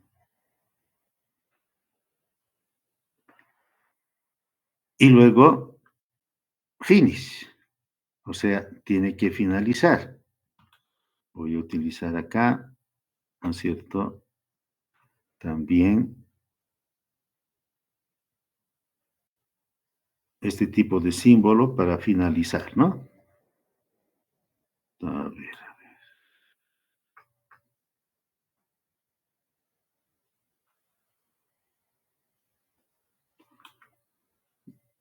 Y luego, finish. O sea, tiene que finalizar. Voy a utilizar acá, ¿no es cierto? También este tipo de símbolo para finalizar, ¿no? A ver,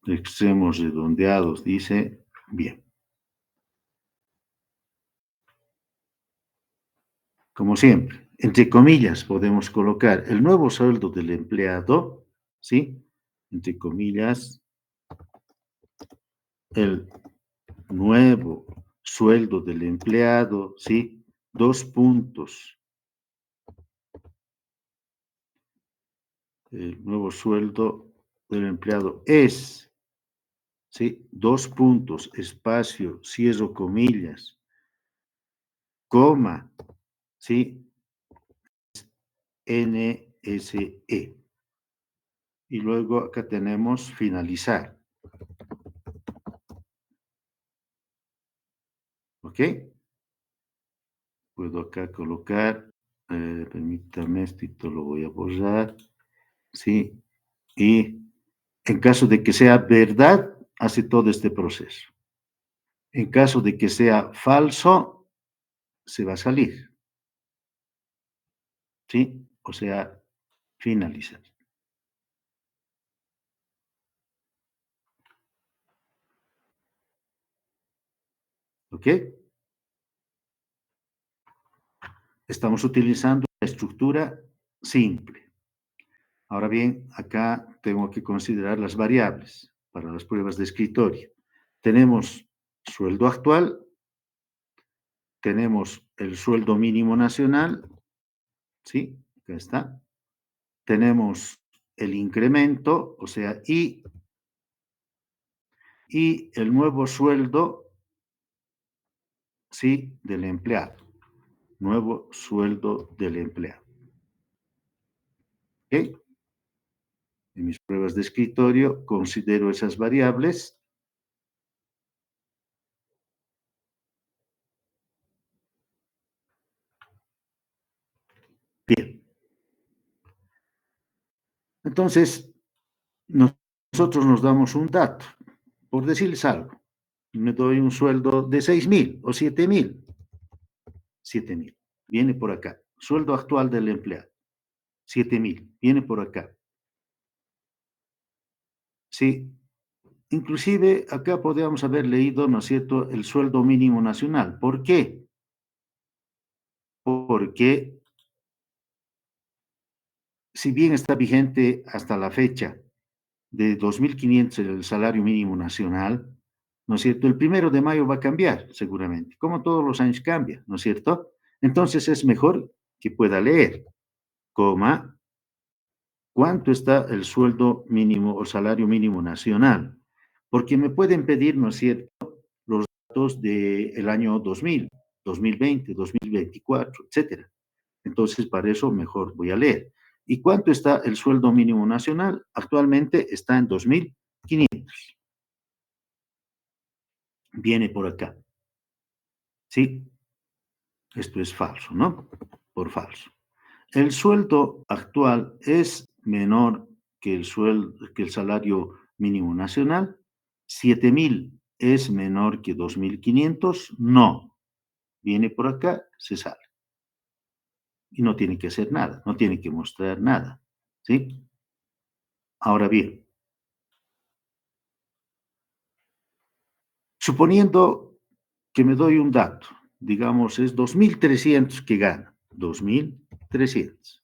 extremos redondeados, dice, bien. Como siempre, entre comillas podemos colocar el nuevo sueldo del empleado, ¿sí? Entre comillas, el nuevo sueldo del empleado, ¿sí? Dos puntos, el nuevo sueldo del empleado es, ¿sí? Dos puntos, espacio, cierro comillas, coma, ¿sí? NSE. Y luego acá tenemos finalizar, ¿ok? Puedo acá colocar, permítame, esto lo voy a borrar, ¿sí? Y en caso de que sea verdad, hace todo este proceso. En caso de que sea falso, se va a salir, ¿sí? O sea, finalizar, ¿ok? Estamos utilizando la estructura simple. Ahora bien, acá tengo que considerar las variables para las pruebas de escritorio. Tenemos sueldo actual, tenemos el sueldo mínimo nacional, ¿sí? Acá está. Tenemos el incremento, o sea, y el nuevo sueldo, ¿sí? Del empleado. Nuevo sueldo del empleado. ¿Ok? En mis pruebas de escritorio considero esas variables. Bien. Entonces, nosotros nos damos un dato, por decirles algo. Me doy un sueldo de 6.000 o 7.000. 7.000. Viene por acá. Sueldo actual del empleado. 7.000. Viene por acá. Sí. Inclusive acá podríamos haber leído, ¿no es cierto?, el sueldo mínimo nacional. ¿Por qué? Porque si bien está vigente hasta la fecha de 2.500 el salario mínimo nacional, ¿no es cierto? El 1 de mayo va a cambiar, seguramente, como todos los años cambia, ¿no es cierto? Entonces es mejor que pueda leer, coma, ¿cuánto está el sueldo mínimo o salario mínimo nacional? Porque me pueden pedir, ¿no es cierto?, los datos del año 2000, 2020, 2024, etcétera. Entonces, para eso mejor voy a leer. ¿Y cuánto está el sueldo mínimo nacional? Actualmente está en 2.500. Viene por acá. ¿Sí? Esto es falso, ¿no? Por falso. El sueldo actual es menor que el salario mínimo nacional. 7.000 es menor que 2.500. No. Viene por acá, se sale. Y no tiene que hacer nada, no tiene que mostrar nada. ¿Sí? Ahora bien, suponiendo que me doy un dato, digamos es 2.300 que gana, 2.300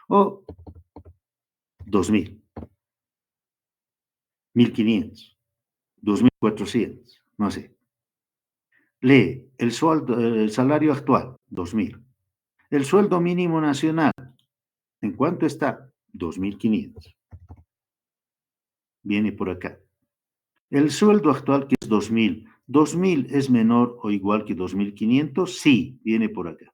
o 2.000, 1.500, 2.400, no sé. Lee el salario actual, 2.000. El sueldo mínimo nacional, ¿en cuánto está? 2.500. Viene por acá. El sueldo actual que es 2.000. ¿2.000 es menor o igual que 2.500? Sí, viene por acá.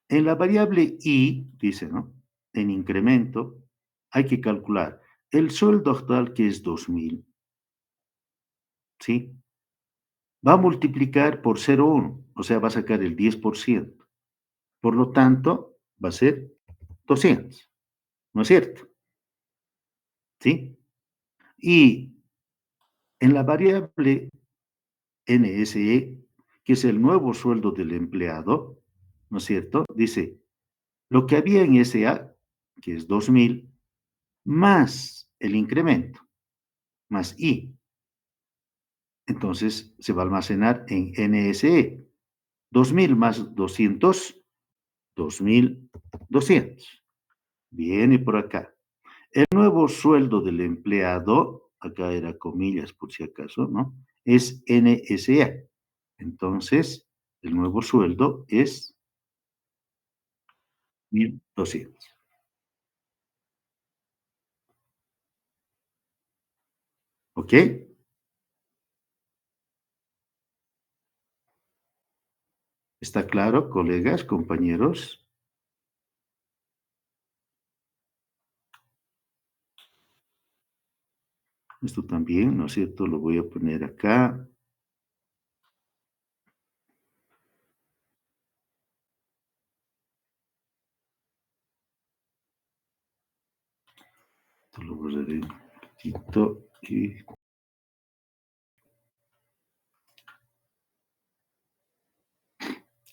En la variable I, dice, ¿no? En incremento, hay que calcular el sueldo actual que es 2.000, ¿sí? Va a multiplicar por 0,1, o sea, va a sacar el 10%. Por lo tanto, va a ser 200, ¿no es cierto? ¿Sí? Y en la variable NSE, que es el nuevo sueldo del empleado, ¿no es cierto? Dice, lo que había en SA, que es 2.000, más el incremento, más I. Entonces se va a almacenar en NSE. 2.000 más 200, 2.200. Viene por acá. El nuevo sueldo del empleado, acá era comillas por si acaso, ¿no? Es NSA. Entonces, el nuevo sueldo es 1.200. ¿Ok? ¿Está claro, colegas, compañeros? Esto también, ¿no es cierto? Lo voy a poner acá. Esto lo borraré un poquitito y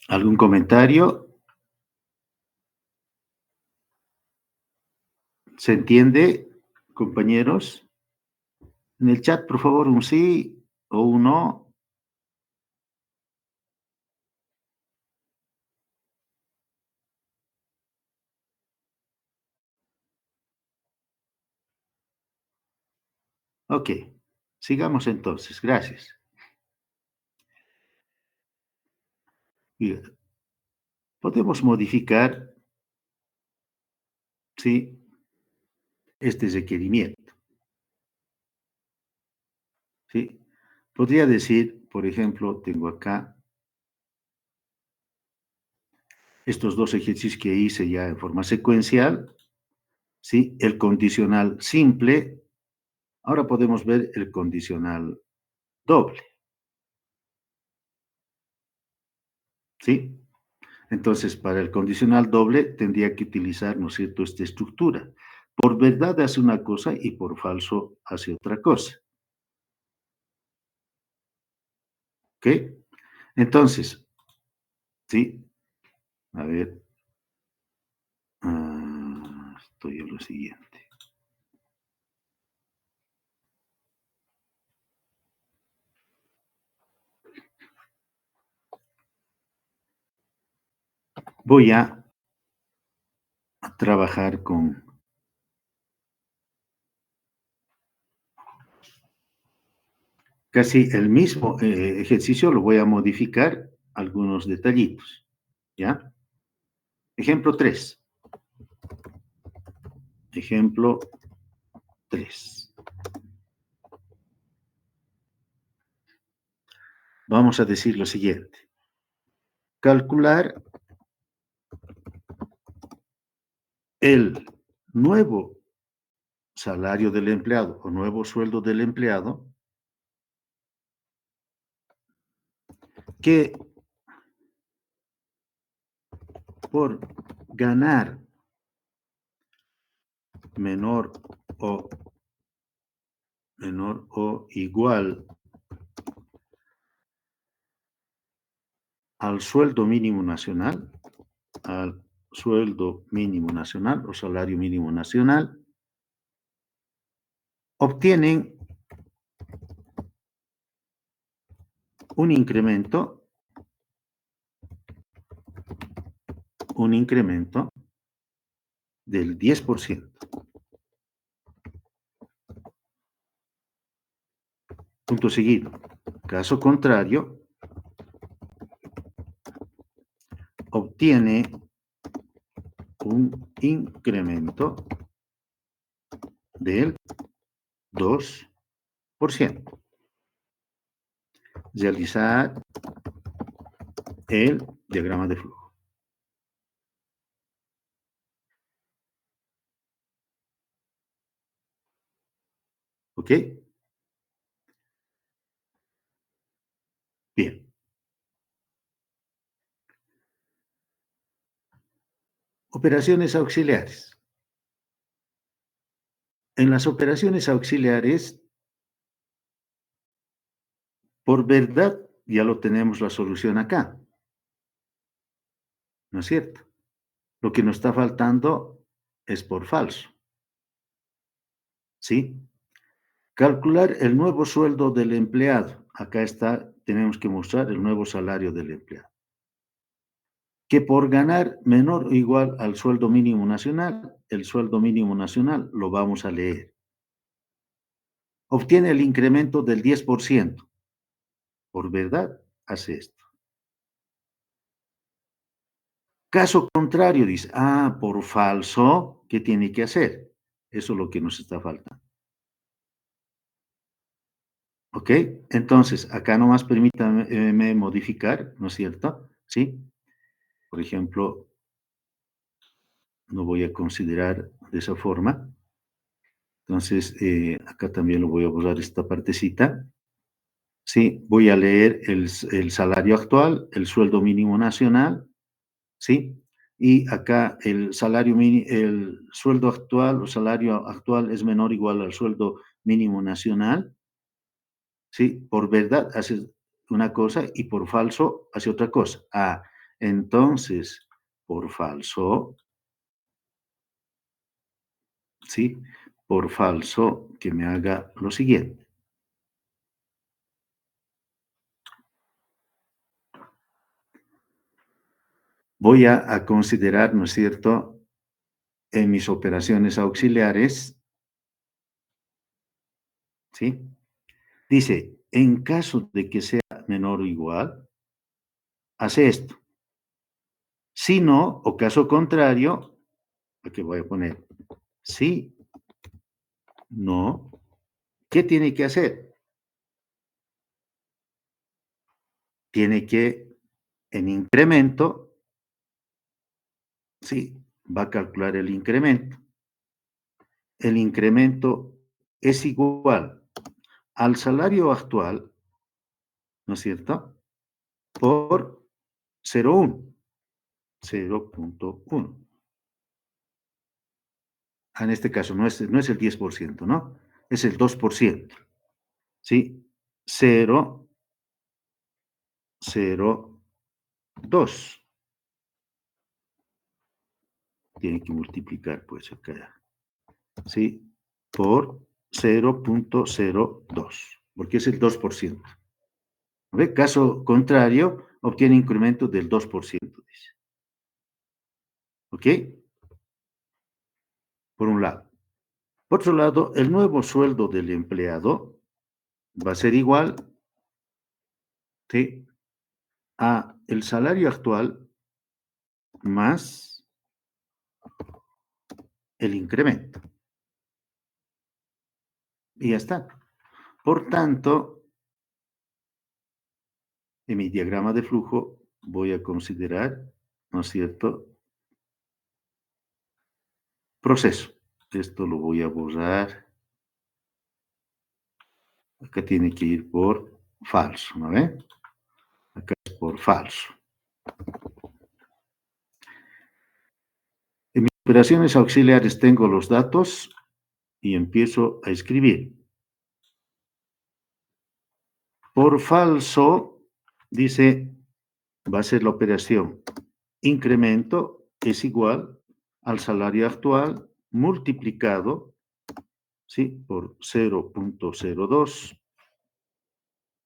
¿algún comentario? ¿Se entiende, compañeros? En el chat, por favor, un sí o un no. Ok, sigamos entonces. Gracias. Bien, podemos modificar, ¿sí?, este requerimiento, ¿sí? Podría decir, por ejemplo, tengo acá estos dos ejercicios que hice ya en forma secuencial, ¿sí? El condicional simple. Ahora podemos ver el condicional doble, ¿sí? Entonces, para el condicional doble tendría que utilizar, ¿no es cierto?, esta estructura. Por verdad hace una cosa y por falso hace otra cosa, ¿ok? Entonces, ¿sí? A ver, estoy en lo siguiente. Voy a trabajar con casi el mismo ejercicio, lo voy a modificar algunos detallitos, ¿ya? Ejemplo 3. Ejemplo 3. Vamos a decir lo siguiente. Calcular el nuevo salario del empleado o nuevo sueldo del empleado que por ganar menor o igual al sueldo mínimo nacional, al sueldo mínimo nacional o salario mínimo nacional, obtienen un incremento, del 10%. Punto seguido. Caso contrario, obtiene un incremento del 2%. Realizar el diagrama de flujo. ¿Ok? Bien. Operaciones auxiliares. En las operaciones auxiliares, por verdad, ya lo tenemos la solución acá, ¿no es cierto? Lo que nos está faltando es por falso, ¿sí? Calcular el nuevo sueldo del empleado. Acá está, tenemos que mostrar el nuevo salario del empleado. Que por ganar menor o igual al sueldo mínimo nacional, el sueldo mínimo nacional lo vamos a leer. Obtiene el incremento del 10%. Por verdad, hace esto. Caso contrario, dice, por falso, ¿qué tiene que hacer? Eso es lo que nos está faltando. ¿Ok? Entonces, acá nomás permítanme modificar, ¿no es cierto? ¿Sí? Por ejemplo, no voy a considerar de esa forma. Entonces, acá también lo voy a borrar esta partecita. Sí, voy a leer el salario actual, el sueldo mínimo nacional, ¿sí? Y acá el sueldo actual o salario actual es menor o igual al sueldo mínimo nacional, ¿sí? Por verdad hace una cosa y por falso hace otra cosa. Entonces, por falso, ¿sí? Por falso, que me haga lo siguiente. Voy a considerar, ¿no es cierto?, en mis operaciones auxiliares, ¿sí? Dice, en caso de que sea menor o igual, hace esto. Si no, o caso contrario, aquí voy a poner, si no, ¿qué tiene que hacer? Tiene que, en incremento, sí, va a calcular el incremento. El incremento es igual al salario actual, ¿no es cierto?, por 0,1, 0,1. En este caso no es el 10%, ¿no? Es el 2%, ¿sí? 0,02. Tiene que multiplicar, pues, acá, ¿sí? Por 0,02, porque es el 2%. ¿Ve? Caso contrario, obtiene incremento del 2%, dice. ¿Ok? Por un lado. Por otro lado, el nuevo sueldo del empleado va a ser igual, ¿sí?, a el salario actual más el incremento. Y ya está. Por tanto, en mi diagrama de flujo voy a considerar, ¿no es cierto?, proceso. Esto lo voy a borrar. Acá tiene que ir por falso, ¿no ve? Acá es por falso. En mis operaciones auxiliares tengo los datos y empiezo a escribir. Por falso, dice, va a ser la operación. Incremento es igual al salario actual multiplicado, ¿sí?, por 0,02,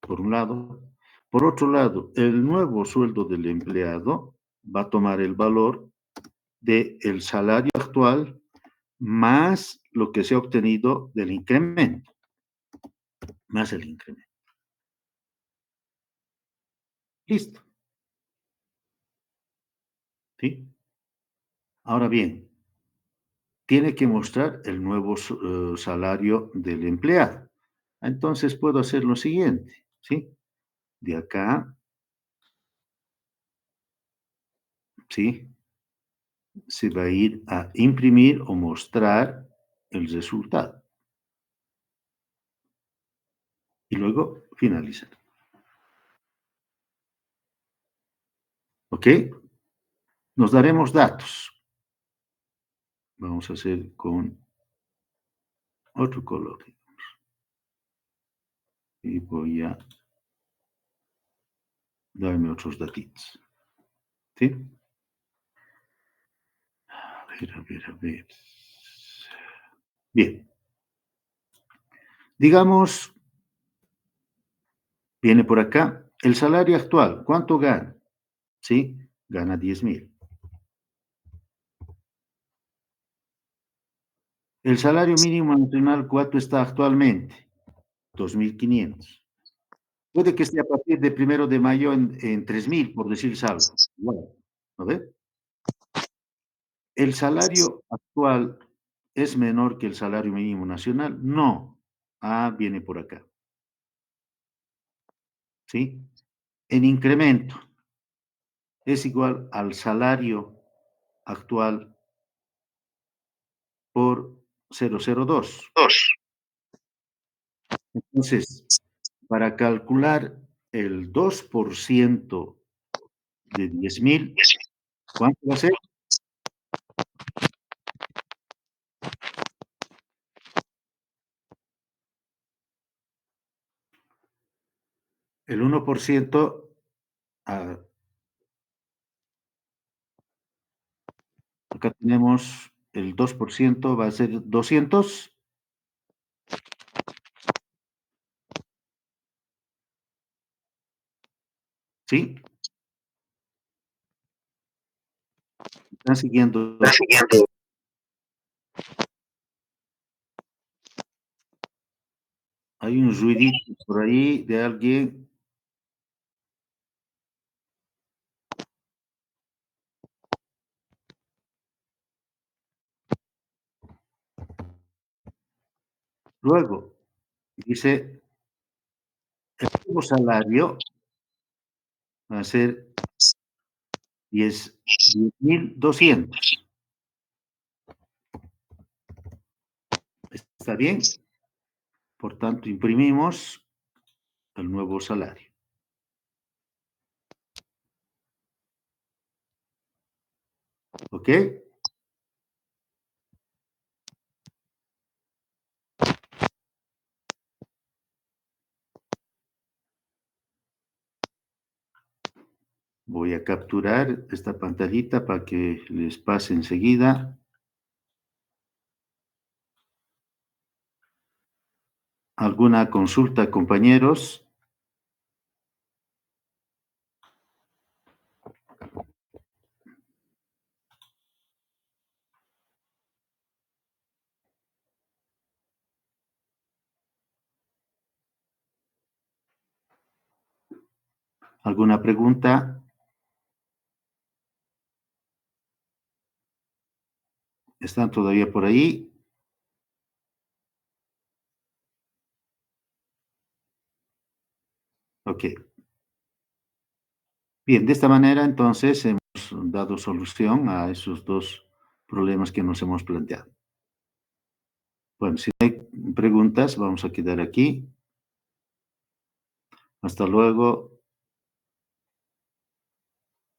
por un lado. Por otro lado, el nuevo sueldo del empleado va a tomar el valor del salario actual más lo que se ha obtenido del incremento, más el incremento. Listo, ¿sí? Ahora bien, tiene que mostrar el nuevo salario del empleado. Entonces puedo hacer lo siguiente, ¿sí? De acá, ¿sí?, se va a ir a imprimir o mostrar el resultado. Y luego finalizar. ¿Ok? Nos daremos datos. Vamos a hacer con otro color. Y voy a darme otros datitos. ¿Sí? A ver, a ver, a ver. Bien. Digamos, viene por acá, el salario actual, ¿cuánto gana? ¿Sí? Gana 10.000. El salario mínimo nacional, ¿cuánto está actualmente? 2.500. Puede que esté a partir de 1 de mayo en 3.000, por decirles algo. Bueno, ¿no ve? ¿El salario actual es menor que el salario mínimo nacional? No. Ah, viene por acá. ¿Sí? En incremento es igual al salario actual por 0,02. Entonces, para calcular el 2% de 10.000, ¿cuánto va a ser? El 1%, ah, acá tenemos el 2%, va a ser 200. ¿Sí? Están siguiendo. Hay un ruidito por ahí de alguien. Luego, dice, el nuevo salario va a ser 10.200. ¿Está bien? Por tanto, imprimimos el nuevo salario. ¿Ok? Voy a capturar esta pantallita para que les pase enseguida. ¿Alguna consulta, compañeros? ¿Alguna pregunta? ¿Están todavía por ahí? Ok. Bien, de esta manera entonces hemos dado solución a esos dos problemas que nos hemos planteado. Bueno, si no hay preguntas, vamos a quedar aquí. Hasta luego.